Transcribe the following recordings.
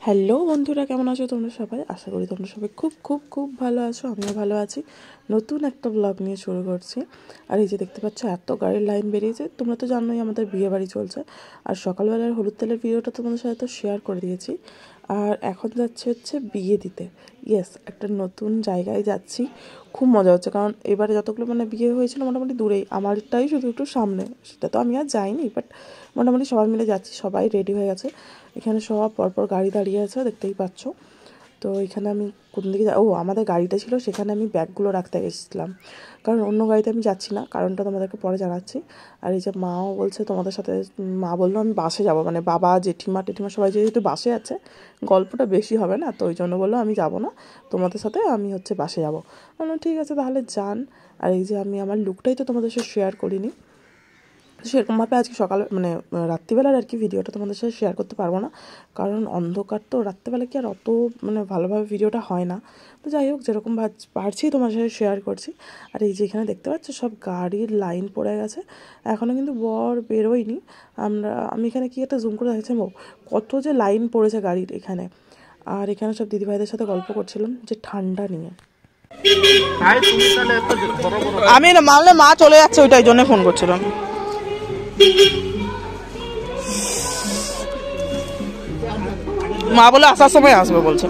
Hello বন্ধুরা, কেমন আছো তোমরা সবাই? আশা করি তোমরা সবাই খুব খুব খুব ভালো আছো। আমিও ভালো আছি। নতুন একটা ব্লগ নিয়ে শুরু করছি। আর এই যে দেখতে পাচ্ছ এত গাড়ির লাইন বেরিয়েছে। তোমরা তো জানোই আমাদের বিয়ে বাড়ি চলছে। আর সকালবেলার হলুদ তেলের ভিডিওটা তোমাদের সাথে তো শেয়ার করে দিয়েছি। আর এখন যাচ্ছে হচ্ছে বিয়ে দিতে। ইয়েস, একটা নতুন জায়গায় যাচ্ছি। খুব মজা হচ্ছে, কারণ এবারে যতগুলো বিয়ে হয়েছিল মোটামুটি দূরেই, আমারটাই শুধু একটু সামনে। সেটা তো আমি আর যাইনি, বাট মোটামুটি সবাই মিলে যাচ্ছি। সবাই রেডি হয়ে গেছে। এখানে সব পরপর গাড়ি দাঁড়িয়ে আছে, দেখতেই পাচ্ছ। তো এখানে আমি কোন দিকে আমাদের গাড়িটা ছিল, সেখানে আমি ব্যাগগুলো রাখতে গেছিলাম, কারণ অন্য গাড়িতে আমি যাচ্ছি না। কারণটা তোমাদেরকে পরে জানাচ্ছি। আর এই যে মাও বলছে তোমাদের সাথে, মা বললো আমি বাসে যাবো, বাবা জেঠিমা টেঠিমা সবাই যেহেতু বাসে আছে, গল্পটা বেশি হবে না, তো ওই জন্য বললো আমি যাবো না, তোমাদের সাথে আমি বাসে যাবো। বললাম ঠিক আছে তাহলে যান। আর এই যে আমি আমার লুকটাই তো তোমাদের সাথে শেয়ার করিনি, সেরকমভাবে আজকে সকাল রাত্রিবেলার আর কি ভিডিওটা তোমাদের সাথে শেয়ার করতে পারবো না, কারণ অন্ধকার তো, রাত্রিবেলা কি আর অত ভালোভাবে ভিডিওটা হয় না। তো যাই হোক, যেরকম পারছি তোমার সাথে শেয়ার করছি। আর এই যে এখানে দেখতে পাচ্ছ সব গাড়ির লাইন পড়ে গেছে, এখনও কিন্তু বর বেরোয়নি। আমি এখানে কি একটা জুম করে দেখছি কত যে লাইন পড়েছে গাড়ির এখানে। আর এখানে সব দিদিভাইদের সাথে গল্প করছিলাম যে ঠান্ডা নিয়ে। আমি না মানলে মা চলে যাচ্ছে, ওইটাই জন্য ফোন করছিলাম। মা বলে আসার সময় আসবে বলছে।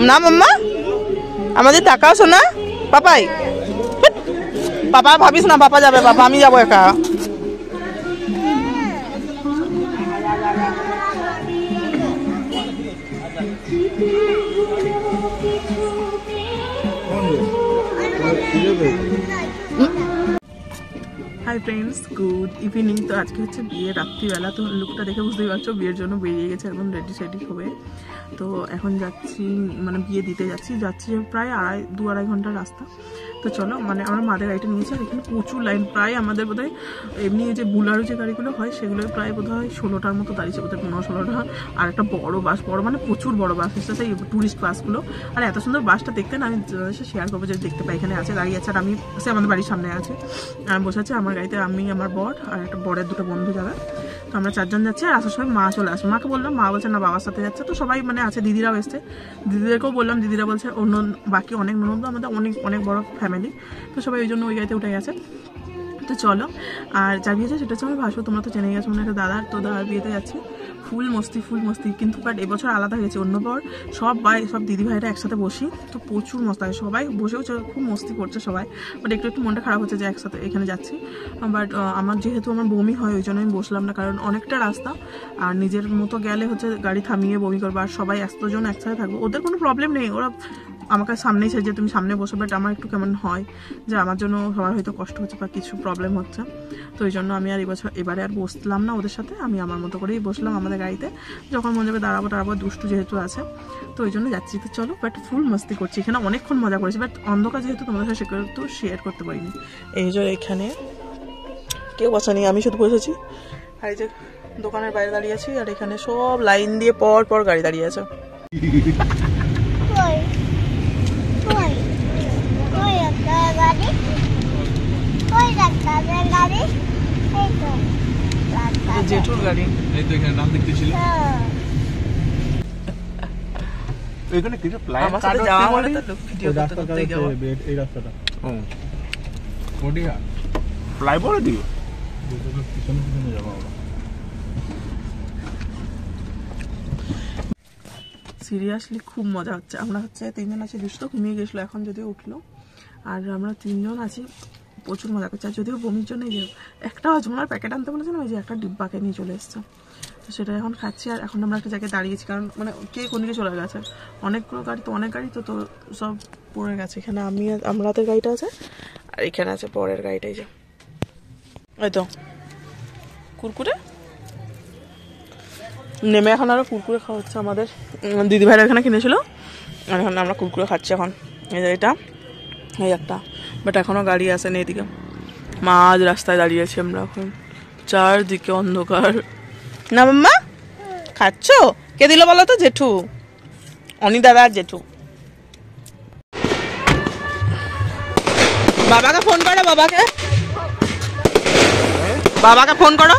না মাম্মা, আমাদের টাকাও শোনা। পাপাই, পাপা ভাবিস না, পাপা যাবে, পাপা আমি যাবো একা। Hi friends, good evening. তো আজকে হচ্ছে বিয়ে রাত্রিবেলা, তো লুকটা দেখে বুঝতেই পারছো বিয়ের জন্য বেরিয়ে গেছে একদম রেডি সেডি হবে। তো এখন যাচ্ছি, বিয়ে দিতে যাচ্ছি প্রায় 2-2.5 ঘন্টার রাস্তা। তো চলো, আমরা মাদের গাড়িটা নিয়েছি। আর এখানে প্রচুর লাইন, প্রায় আমাদের বোধহয় এমনি যে বুলারো যে গাড়িগুলো হয় সেগুলো প্রায় বোধহয় 16টার মতো দাঁড়িয়েছে, বোধহয় 15-16টা। আর একটা বড় বাস, প্রচুর বড় বাস এসেছে, সেই টুরিস্ট বাসগুলো। আর এত সুন্দর বাসটা দেখতে না, আমি শেয়ার করবো যে দেখতে পাই এখানে আছে, দাঁড়িয়ে আছে। আর আমি আমাদের বাড়ির সামনে আছে, বসে আছে আমার গাড়িতে। আমি, আমার বর আর একটা বরের 2 বন্ধু যাবে। তো আমরা 4 জন যাচ্ছি। আর আসার সময় মা চলে আসবে। মাকে বললাম, মা বলছে না বাবার সাথে যাচ্ছে। তো সবাই আছে, দিদিরাও এসছে, দিদিদেরকেও বললাম, দিদিরা বলছে অন্য বাকি অনেক ননদ, আমাদের অনেক অনেক বড় ফ্যামিলি, তো সবাই ওই জন্য ওই গাড়িতে উঠে গেছে। তো চলো, আর যা বিয়েছে সেটা হচ্ছে আমার ভাসু, তোমরা তো জেনে গেছো, একটা দাদার। তো দাদার বিয়েতে যাচ্ছি, ফুল মস্তি। কিন্তু বাট এবছর আলাদা হয়েছে, অন্যবার সব দিদি ভাইরা একসাথে বসি, তো প্রচুর মস্তি হয়, সবাই বসেও খুব মস্তি করছে সবাই। বাট একটু মনটা খারাপ হচ্ছে যে একসাথে এখানে যাচ্ছি। বাট আমার যেহেতু আমার বমি হয়, ওই জন্য আমি বসলাম না, কারণ অনেকটা রাস্তা। আর নিজের মতো গেলে গাড়ি থামিয়ে বমি করবো, আর সবাই 100 জন একসাথে থাকবো, ওদের কোনো প্রবলেম নেই, ওরা আমাকে সামনেই যে তুমি সামনে বসো। বাট আমার একটু কেমন হয় যে আমার জন্য সবার হয়তো কষ্ট হচ্ছে বা কিছু প্রবলেম হচ্ছে, তো ওই জন্য আমি আর এবারে আর বসলাম না ওদের সাথে। আমি আমার মতো করেই বসলাম আমাদের গাড়িতে, যখন মন যাবে দাঁড়াবো, দুষ্টু যেহেতু আছে, তো ওই জন্য যাচ্ছি। তো চলো, বাট ফুল মস্তি করছি এখানে, অনেকক্ষণ মজা করেছি। বাট অন্ধকার যেহেতু তোমাদের সাথে সেটা শেয়ার করতে পারিনি। এই যে এখানে কেউ বসেনি, আমি শুধু বসেছি। আর এই যে দোকানের বাইরে দাঁড়িয়ে আছি, আর এখানে সব লাইন দিয়ে পর গাড়ি দাঁড়িয়ে আছে। জেঠুর গাড়ি, এই তো এখানে নাম দেখতেছিল। এখানে কিছু প্লাইবোর্ড যাওয়া বলে তো ভিডিও করতে যাওয়া, এই রাস্তাটা ওডিয়া প্লাইবোর্ড দিও, পিছনে যাবো আমরা। সিরিয়াসলি খুব মজা হচ্ছে। আমরা 3 জন আছি, দুষ্ট ঘুমিয়ে গেছিলো, এখন যদিও উঠলো। আর আমরা 3 জন আছি, প্রচুর মজা করছে। আর যদিও বমির জন্য এই যে একটা হজমলার প্যাকেট আনতে বলেছে না, ওই যে একটা ডিব্বাকে নিয়ে চলে এসছে, তো সেটা এখন খাচ্ছি। আর এখন আমরা একটা জায়গায় দাঁড়িয়েছি, কারণ কে কোন দিকে চলে গেছে, অনেকগুলো গাড়ি, তো অনেক গাড়ি তো সব পড়ে গেছে। এখানে আমাদের গাড়িটা আছে, আর এখানে আছে পরের গাড়িটাই, যে ওই তো কুরকুরে নেমে এখন আরো কুরকুরে খাওয়া হচ্ছে। আমাদের দিদিভাইরা এখানে কিনেছিল, আর এখন আমরা কুরকুরে খাচ্ছি। এখন এই যে এটা, এই একটা, বাট এখনো গাড়ি আসেনি এদিকে। মাঝ রাস্তায় দাঁড়িয়ে আছি আমরা এখন, চারদিকে অন্ধকার। না মাম্মা খাচ্ছ? কে দিল বলো তো? জেঠু, অনি দাদা আর জেঠু। বাবাকে ফোন করো, বাবাকে ফোন করো।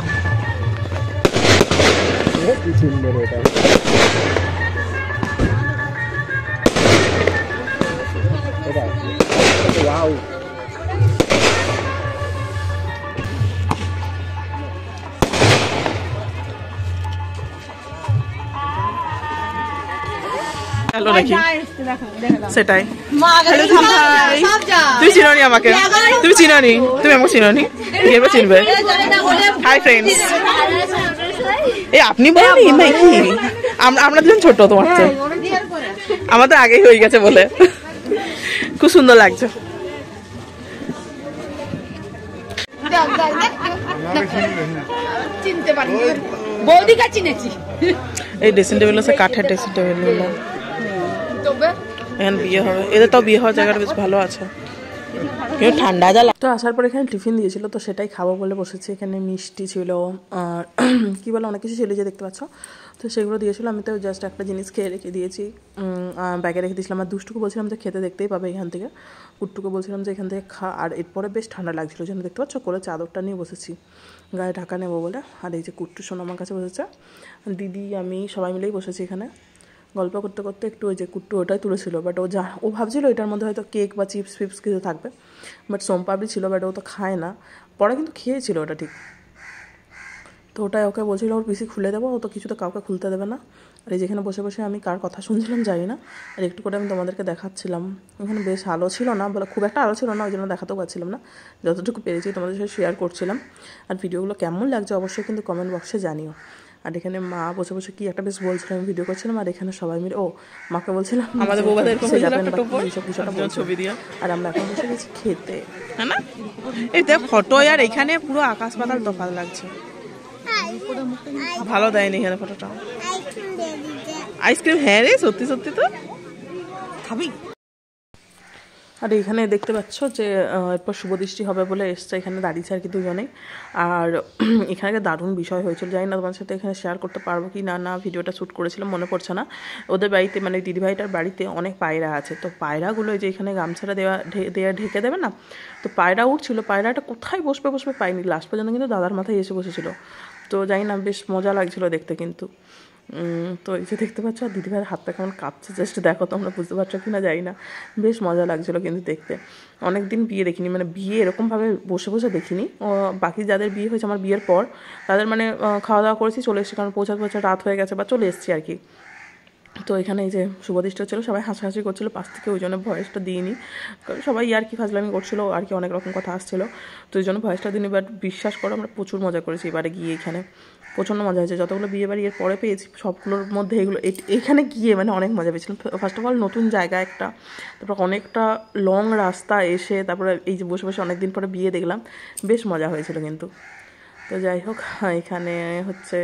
হ্যালো নাকি সেটাই। তুমি চিনোনি আমাকে, তুমি চিনোনি, তুমি আমাকে চিনোনি, এবার চিনবে। Hi friends. এই আপনি বলেনি ভাই কি আমরা দুজন ছোট তোমার চেয়ে, আমাদের আগেই হয়ে গেছে বলে। খুব সুন্দর লাগছে। চিনতে পারি বৌদিকা চিনেছি। এই ড্রেসিং টেবিল আছে, কাঠের ড্রেসিং টেবিল। এখানে বিয়ে হবে, এদের তাও বিয়ে হওয়ার জায়গাটা বেশ ভালো আছে, কিন্তু ঠান্ডা যা। তো আসার পর এখানে টিফিন দিয়েছিল, তো সেটাই খাবো বলে বসেছি। এখানে মিষ্টি ছিল আর কী বলে অনেক কিছু ছিল যে দেখতে পাচ্ছ, তো সেগুলো দিয়েছিল। আমি তো জাস্ট একটা জিনিস খেয়ে রেখে দিয়েছি, ব্যাগে রেখে দিয়েছিলাম। আর দুষ্টুকে বলছিলাম যে খেতে দেখতেই পাবে এখান থেকে, কুট্টুকে বলছিলাম যে এখান থেকে খা। আর এরপরে বেশ ঠান্ডা লাগছিলো, যেন দেখতে পাচ্ছ কোলে চাদরটা নিয়ে বসেছি গায়ে ঢাকা নেবো বলে। আর এই যে কুট্টু শোনো আমার কাছে বসেছে, দিদি আমি সবাই মিলেই বসেছি এখানে গল্প করতে করতে। একটু ওই যে কুট্টু ওটাই তুলেছিল, বাট ও ভাবছিল এটার মধ্যে হয়তো কেক বা চিপস ফিপস কিছু থাকবে, বাট সোমপাপড়ি ছিল, বাট ও তো খায় না। পরে কিন্তু খেয়েছিল ওটা ঠিক, তো ওটাই ওকে বলছিল ওর পিসি খুলে দেবো, ও তো কিছু তো কাউকে খুলতে দেবে না। আর এই যেখানে বসে বসে আমি কার কথা শুনছিলাম জানি না, আর একটু করে আমি তোমাদেরকে দেখাচ্ছিলাম। এখানে বেশ আলো ছিল না, বলে খুব একটা আলো ছিল না, ওই জন্য দেখাতেও পারছিলাম না। যতটুকু পেরেছি তোমাদের সাথে শেয়ার করছিলাম। আর ভিডিওগুলো কেমন লাগছে অবশ্যই কিন্তু কমেন্ট বক্সে জানিও। আর এখানে মা বসে বসে কি একটা বেশ বলছিলাম, আমি ভিডিও করছিলাম। আর এখানে সবাই মিলে মাকে বলছিলাম আমাদের বৌবাদের এইসব কিছুটা ছবি দিয়ে। আর আমরা এখন বসে গেছি খেতে, হ্যাঁ না? এই দেখ ফটো, আর এখানে পুরো আকাশ পাতাল তফাৎ লাগছে। ভালো দেয়নি এখানে ফটোটা। আইসক্রিম? হ্যাঁ রে, সত্যি সত্যি তো খাবি। আর এখানে দেখতে পাচ্ছ যে এরপর শুভদৃষ্টি হবে বলে এসছে, এখানে দাঁড়িয়েছে আর কি দুজনেই। আর এখানে দারুণ বিষয় হয়েছিল, জানি না তোমার সাথে এখানে শেয়ার করতে পারবো কি না, ভিডিওটা শ্যুট করেছিলাম মনে পড়ছে না। ওদের বাড়িতে মানে দিদিভাইটার বাড়িতে অনেক পায়রা আছে, তো পায়রাগুলো যে এখানে গামছাটা ঢেকে দেবে না, তো পায়রা উঠছিল, পায়রাটা কোথায় বসবে পাইনি, লাস্ট পর্যন্ত কিন্তু দাদার মাথায় এসে বসেছিল। তো জানি না বেশ মজা লাগছিল দেখতে কিন্তু। তো এই যে দেখতে পাচ্ছ, আর দিদিভাইয়ের হাতটা কেমন কাঁপছে, জাস্ট দেখো তোমরা বুঝতে পারছো কি না জানি না, বেশ মজা লাগছিলো কিন্তু দেখতে। অনেক দিন বিয়ে দেখিনি, মানে বিয়ে এরকমভাবে বসে বসে দেখিনি। বাকি যাদের বিয়ে হয়েছে আমার বিয়ের পর, তাদের মানে খাওয়া দাওয়া করেছি, চলে এসেছি, কারণ পৌঁছাতে রাত হয়ে গেছে বা চলে এসেছি আর কি। তো এখানে এই যে শুভদৃষ্টি হচ্ছিলো, সবাই হাসাহাসি করছিলো পাশ থেকে, ওই জন্য ভয়েসটা দিইনি, কারণ সবাই আর কি ফাজলামি করছিলো আর কি, অনেক রকম কথা আসছিলো, তো ওই জন্য ভয়েসটা দিইনি। বাট বিশ্বাস করো আমরা প্রচুর মজা করেছি এবারে গিয়ে, এখানে প্রচণ্ড মজা হয়েছে। যতগুলো বিয়ে বাড়ি এর পরে পেয়েছি সবগুলোর মধ্যে এখানে গিয়ে মানে অনেক মজা পেয়েছিলাম। ফার্স্ট অফ অল নতুন জায়গা একটা, তারপর অনেকটা লং রাস্তা এসে, তারপরে এই যে বসে বসে অনেকদিন পরে বিয়ে দেখলাম, বেশ মজা হয়েছিল কিন্তু। তো যাই হোক, এখানে হচ্ছে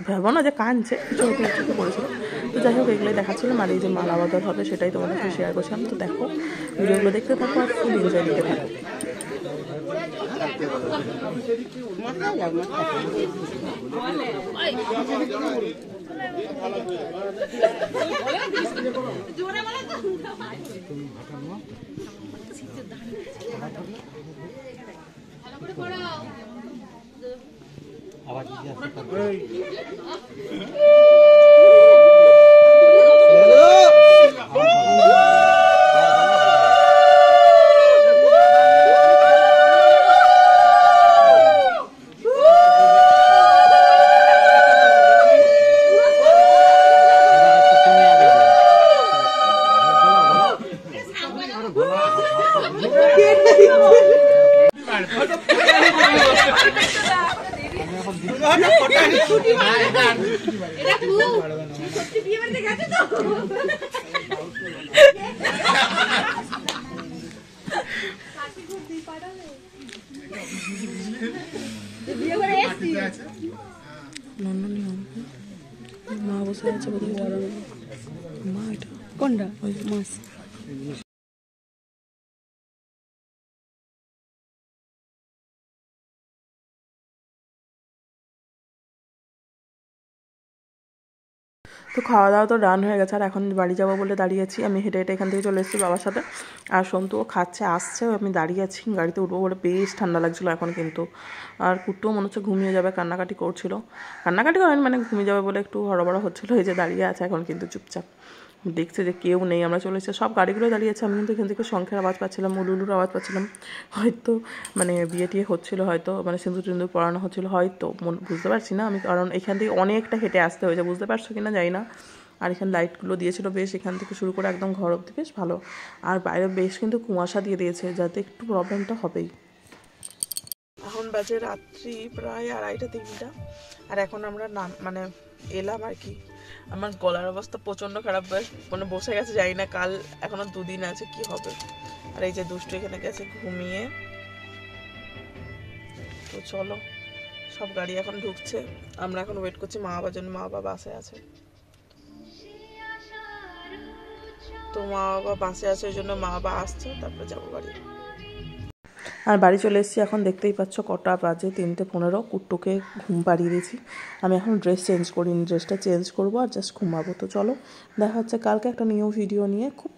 ভাবো না যে কাঁদছে, কিছু করেছিল। তো যাই হোক, এগুলোই দেখাচ্ছিলাম। আর এই যে মালা বদল হবে সেটাই তোমাদের সাথে শেয়ার করছিলাম। তো দেখো, ভিডিওগুলো দেখতে থাকো আর ফুল এনজয় দিতে থাকো। মা বসে আছে, মা এটা কোনটা মাছ। তো খাওয়া দাওয়া তো রান হয়ে গেছে, আর এখন বাড়ি যাবো বলে দাঁড়িয়েছি। আমি হেঁটে হেঁটে এখান থেকে চলে এসেছি বাবার সাথে, আর সন্তুও খাচ্ছে, আসছে, আমি দাঁড়িয়ে আছি। গাড়িতে উঠবো বলে বেশ ঠান্ডা লাগছিলো এখন কিন্তু। আর কুট্টুও মনে হচ্ছে ঘুমিয়ে যাবে, কান্নাকাটি করছিল, কান্নাকাটি করেন মানে ঘুমিয়ে যাবে বলে একটু হড়বড় হচ্ছিলো। এই যে দাঁড়িয়ে আছে এখন কিন্তু চুপচাপ, দেখছে যে কেউ নেই, আমরা চলে এসেছি, সব গাড়িগুলো দাঁড়িয়ে আছে। আমি কিন্তু এখান থেকে শঙ্খের আওয়াজ পাচ্ছিলাম, উলুলুর আওয়াজ পাচ্ছিলাম, হয়তো মানে বিয়ে টিয়ে হচ্ছিলো, হয়তো মানে সিঁদুর টিন্দুর পড়ানো হচ্ছিলো হয়তো, বুঝতে পারছি না আমি, কারণ এখান থেকে অনেকটা হেঁটে আসতে হয়েছে, বুঝতে পারছো কিনা জানি না। আর এখানে লাইটগুলো দিয়েছিল বেশ, এখান থেকে শুরু করে একদম ঘর অব্দি বেশ ভালো। আর বাইরে বেশ কিন্তু কুয়াশা দিয়ে দিয়েছে, যাতে একটু প্রবলেমটা হবেই। এখন বাজে রাত্রি প্রায় 2:30-3টা, আর এখন আমরা মানে এলাম আর কি। আমার গলার অবস্থা প্রচণ্ড খারাপ, মানে বসে গেছে, যাই না কাল এখনো 2 দিন আছে কি হবে। আর এই যে দুষ্টু এখানে গেছে ঘুমিয়ে। তো চলো, সব গাড়ি এখন ঢুকছে, আমরা এখন ওয়েট করছি মা বাবার জন্য। মা বাবা বাসে আছে, তো মা বাবা বাসে আছে, ওই জন্য মা বাবা আসছে, তারপরে যাবো বাড়ি। আর বাড়ি চলে এসেছি, এখন দেখতেই পাচ্ছ কটা বাজে, 3:15। কুট্টুকে ঘুম পাড়িয়ে দিয়েছি। আমি এখন ড্রেস চেঞ্জ করিনি, ড্রেসটা চেঞ্জ করবো আর জাস্ট ঘুমাবো। তো চলো, দেখা হচ্ছে কালকে একটা নিউ ভিডিও নিয়ে। খুব